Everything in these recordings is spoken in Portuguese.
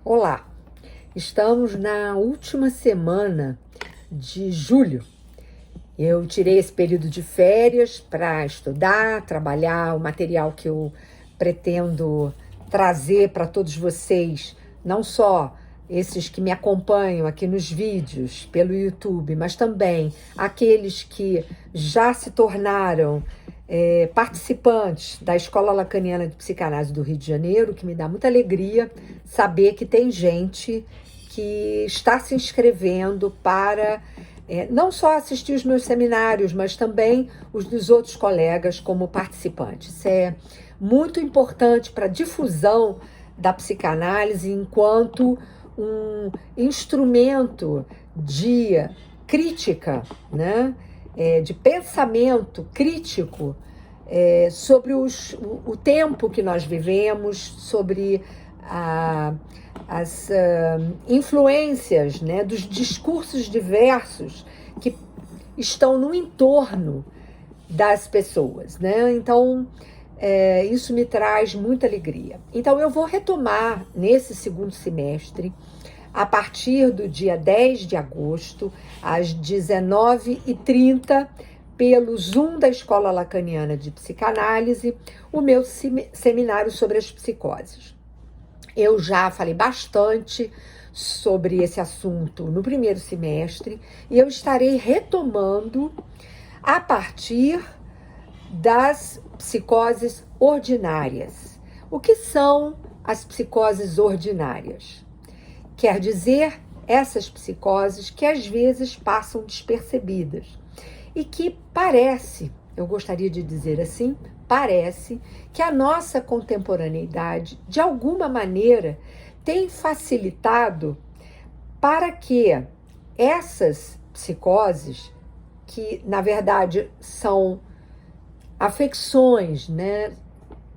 Olá, estamos na última semana de julho. Eu tirei esse período de férias para estudar, trabalhar o material que eu pretendo trazer para todos vocês, não só esses que me acompanham aqui nos vídeos pelo YouTube, mas também aqueles que já se tornaram participantes da Escola Lacaniana de Psicanálise do Rio de Janeiro, que me dá muita alegria saber que tem gente que está se inscrevendo para não só assistir os meus seminários, mas também os dos outros colegas como participantes. Isso é muito importante para a difusão da psicanálise enquanto um instrumento de crítica, né? De pensamento crítico sobre o tempo que nós vivemos, sobre as influências, né, dos discursos diversos que estão no entorno das pessoas, né? Então, isso me traz muita alegria. Então, eu vou retomar nesse segundo semestre, a partir do dia 10 de agosto, às 19h30, pelo Zoom da Escola Lacaniana de Psicanálise, o meu seminário sobre as psicoses. Eu já falei bastante sobre esse assunto no primeiro semestre e eu estarei retomando a partir das psicoses ordinárias. O que são as psicoses ordinárias? Quer dizer, essas psicoses que às vezes passam despercebidas e que parece, eu gostaria de dizer assim, parece que a nossa contemporaneidade, de alguma maneira, tem facilitado para que essas psicoses, que na verdade são afecções, né,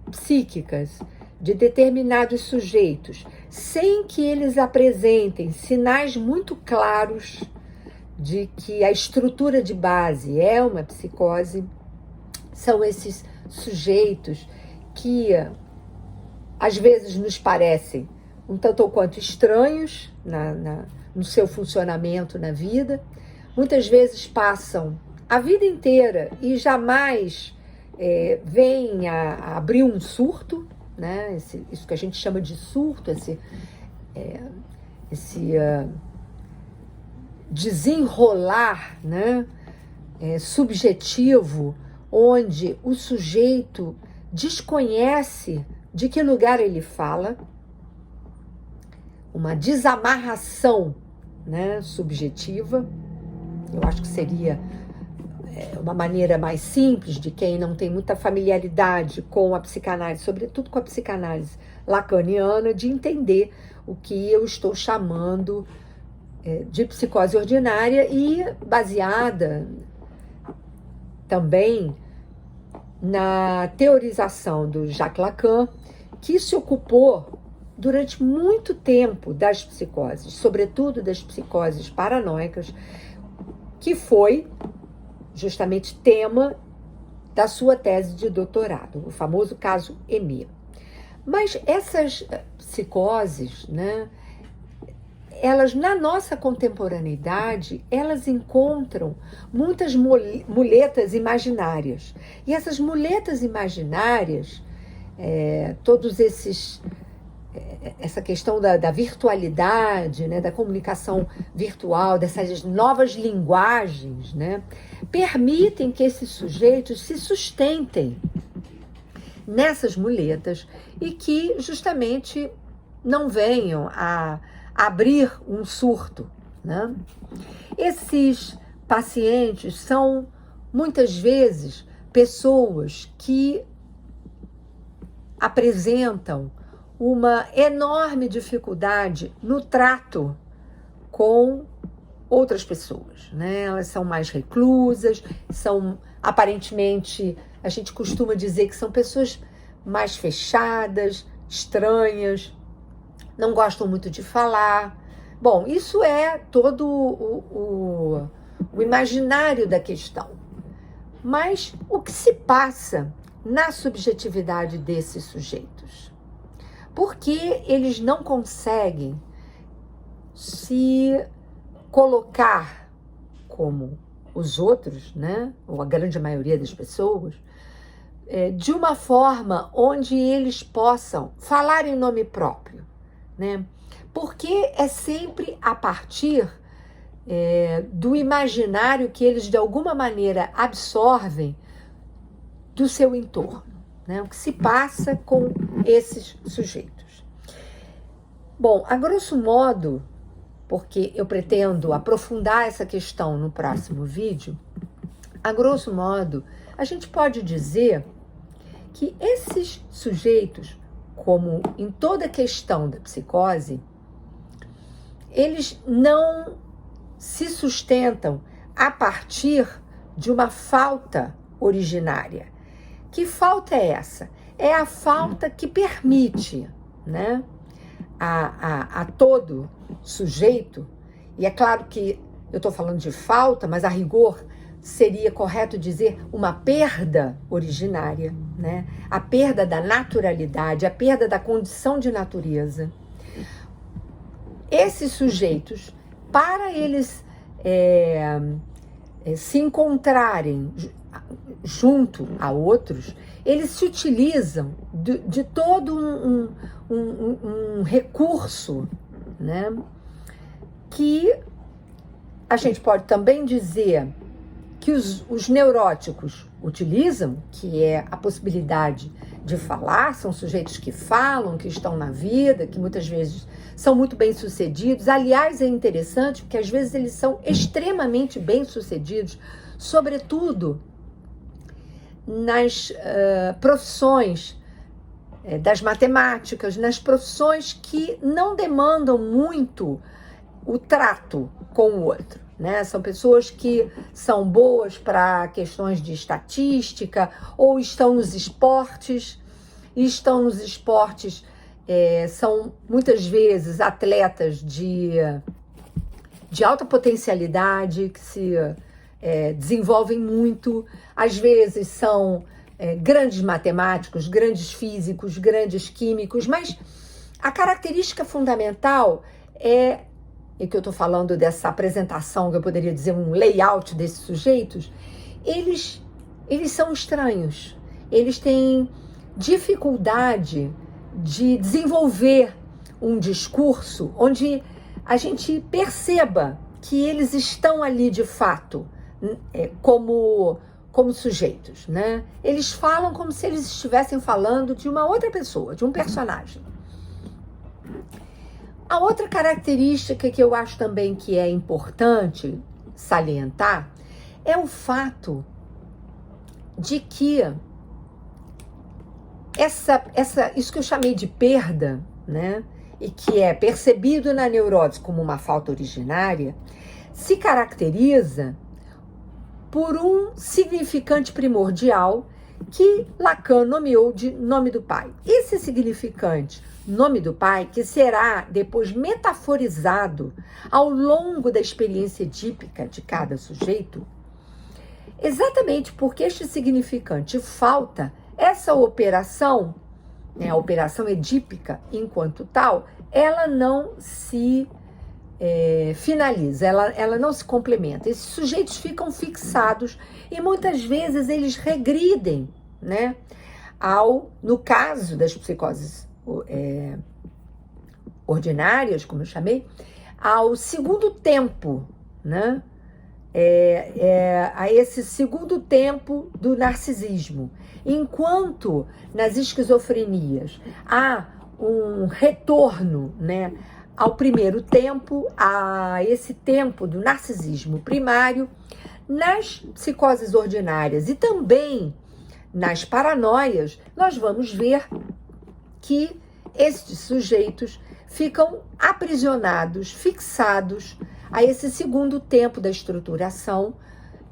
psíquicas de determinados sujeitos, sem que eles apresentem sinais muito claros de que a estrutura de base é uma psicose, são esses sujeitos que às vezes nos parecem um tanto ou quanto estranhos no seu funcionamento na vida, muitas vezes passam a vida inteira e jamais vêm a abrir um surto, né? Isso que a gente chama de surto, esse desenrolar, né? Subjetivo, onde o sujeito desconhece de que lugar ele fala, uma desamarração, né, subjetiva. Eu acho que seria uma maneira mais simples de quem não tem muita familiaridade com a psicanálise, sobretudo com a psicanálise lacaniana, de entender o que eu estou chamando de psicose ordinária e baseada também na teorização do Jacques Lacan, que se ocupou durante muito tempo das psicoses, sobretudo das psicoses paranoicas, que foi justamente tema da sua tese de doutorado, o famoso caso Emile. Mas essas psicoses, né, elas, na nossa contemporaneidade, elas encontram muitas muletas imaginárias. E essas muletas imaginárias, essa questão da virtualidade, né, da comunicação virtual, dessas novas linguagens, né, permitem que esses sujeitos se sustentem nessas muletas e que justamente não venham a abrir um surto, né? Esses pacientes são muitas vezes pessoas que apresentam uma enorme dificuldade no trato com outras pessoas, né? Elas são mais reclusas, são aparentemente, a gente costuma dizer que são pessoas mais fechadas, estranhas, não gostam muito de falar. Bom, isso é todo o imaginário da questão. Mas o que se passa na subjetividade desses sujeitos? Porque eles não conseguem se colocar como os outros, né? Ou a grande maioria das pessoas, de uma forma onde eles possam falar em nome próprio, né? Porque é sempre a partir do imaginário que eles de alguma maneira absorvem do seu entorno, né? O que se passa com esses sujeitos. Bom, a grosso modo, porque eu pretendo aprofundar essa questão no próximo vídeo, a grosso modo, a gente pode dizer que esses sujeitos, como em toda questão da psicose, eles não se sustentam a partir de uma falta originária. Que falta é essa? É a falta que permite, né, a todo sujeito, e é claro que eu estou falando de falta, mas a rigor seria correto dizer uma perda originária, né? A perda da naturalidade, a perda da condição de natureza. Esses sujeitos, para eles se encontrarem junto a outros, eles se utilizam de todo um recurso, né, que a gente pode também dizer que os neuróticos utilizam, que é a possibilidade de falar, são sujeitos que falam, que estão na vida, que muitas vezes são muito bem-sucedidos. Aliás, é interessante porque às vezes eles são extremamente bem-sucedidos, sobretudo nas profissões das matemáticas, nas profissões que não demandam muito o trato com o outro, né? São pessoas que são boas para questões de estatística ou estão nos esportes, são muitas vezes atletas de alta potencialidade, que se desenvolvem muito, às vezes são grandes matemáticos, grandes físicos, grandes químicos, mas a característica fundamental e que eu estou falando dessa apresentação, que eu poderia dizer um layout desses sujeitos, eles são estranhos, eles têm dificuldade de desenvolver um discurso onde a gente perceba que eles estão ali de fato como sujeitos, né? Eles falam como se eles estivessem falando de uma outra pessoa, de um personagem. A outra característica que eu acho também que é importante salientar é o fato de que isso que eu chamei de perda, né, e que é percebido na neurose como uma falta originária, se caracteriza por um significante primordial que Lacan nomeou de nome do pai. Esse significante, nome do pai, que será depois metaforizado ao longo da experiência edípica de cada sujeito, exatamente porque este significante falta, essa operação, né, a operação edípica enquanto tal, ela não se finaliza, ela não se complementa. Esses sujeitos ficam fixados e muitas vezes eles regridem, né, no caso das psicoses ordinárias, como eu chamei, ao segundo tempo, né, a esse segundo tempo do narcisismo. Enquanto nas esquizofrenias há um retorno, né, ao primeiro tempo, a esse tempo do narcisismo primário, nas psicoses ordinárias e também nas paranoias, nós vamos ver que estes sujeitos ficam aprisionados, fixados a esse segundo tempo da estruturação,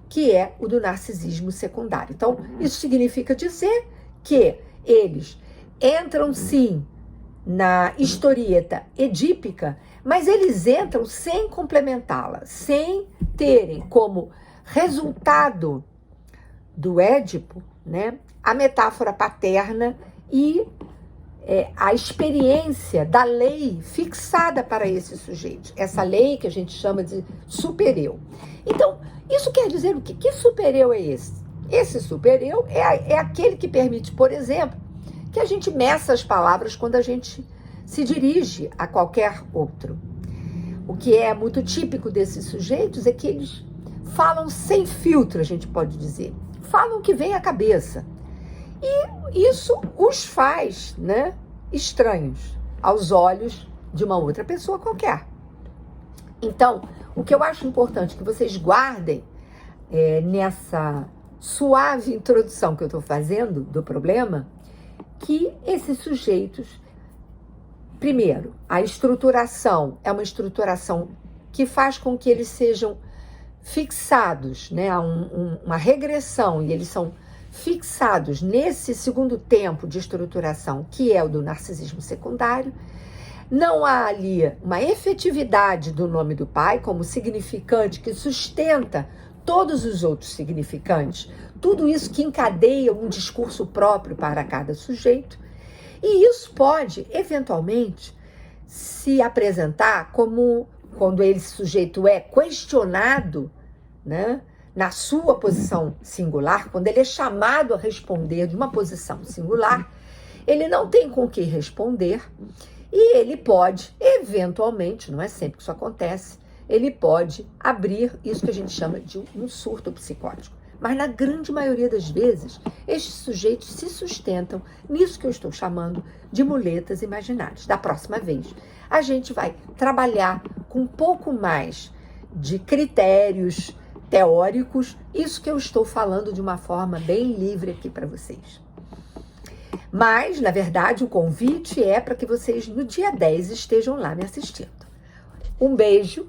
que é o do narcisismo secundário. Então, isso significa dizer que eles entram, sim, na historieta edípica, mas eles entram sem complementá-la, sem terem como resultado do Édipo, né, a metáfora paterna e a experiência da lei fixada para esses sujeitos. Essa lei que a gente chama de super-eu. Então, isso quer dizer o quê? Que super-eu é esse? Esse super-eu é aquele que permite, por exemplo, que a gente meça as palavras quando a gente se dirige a qualquer outro. O que é muito típico desses sujeitos é que eles falam sem filtro, a gente pode dizer. Falam o que vem à cabeça. E isso os faz, né, estranhos aos olhos de uma outra pessoa qualquer. Então, o que eu acho importante que vocês guardem nessa suave introdução que eu estou fazendo do problema, que esses sujeitos, primeiro, a estruturação é uma estruturação que faz com que eles sejam fixados, né, uma regressão, e eles são fixados nesse segundo tempo de estruturação, que é o do narcisismo secundário. Não há ali uma efetividade do nome do pai como significante que sustenta todos os outros significantes, tudo isso que encadeia um discurso próprio para cada sujeito. E isso pode, eventualmente, se apresentar como quando esse sujeito é questionado, né, na sua posição singular, quando ele é chamado a responder de uma posição singular, ele não tem com o que responder e ele pode, eventualmente, não é sempre que isso acontece, ele pode abrir isso que a gente chama de um surto psicótico. Mas na grande maioria das vezes, estes sujeitos se sustentam nisso que eu estou chamando de muletas imaginárias. Da próxima vez, a gente vai trabalhar com um pouco mais de critérios teóricos, isso que eu estou falando de uma forma bem livre aqui para vocês. Mas, na verdade, o convite é para que vocês no dia 10 estejam lá me assistindo. Um beijo